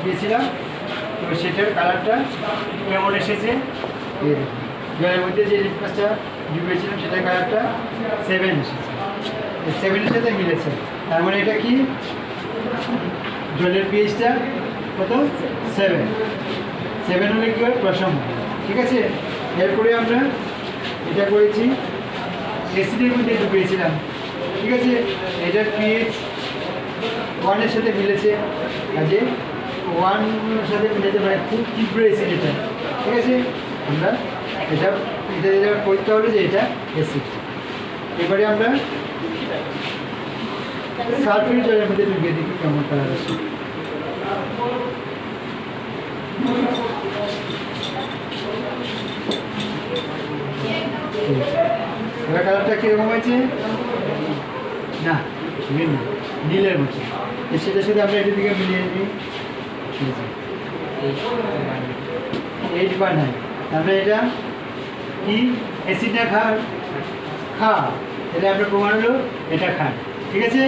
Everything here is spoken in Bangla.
দিয়েছিলাম, তো সেটার কালারটা কেমন এসেছে। জলের মধ্যে যে লিটমাসটা ডুবিয়েছিলাম সেটার কালারটা 7 এসেছে, 7-এর সাথে মিলেছে। তার মানে এটা কি, জলের পিএইচটা কত, 7 হলে কী হয়, প্রসম। ঠিক আছে, এরপরে আমরা এটা করেছি অ্যাসিডের মধ্যে ডুবিয়েছিলাম। ঠিক আছে, এটার পিএইচ 1-এর সাথে মিলেছে, কাজে 1-এর সাথে মিলেছে, মানে খুব তীব্র অ্যাসিড এটা। ঠিক আছে, আমরা এটা করতে হবে যে এটা অ্যাসিড। এবারে আমরা সালফেট জলের মধ্যে ডুবিয়ে দেখি কেমন কালার আসে। এবার কালারটা কীরকম হয়েছে, না নীলের মতো, সেটার সাথে আমরা এটার দিকে মিলিয়ে নিই। 8/9, তারপরে এটা কি, অ্যাসিড না খা, এটা আমরা প্রমাণ হলো এটা খান। ঠিক আছে।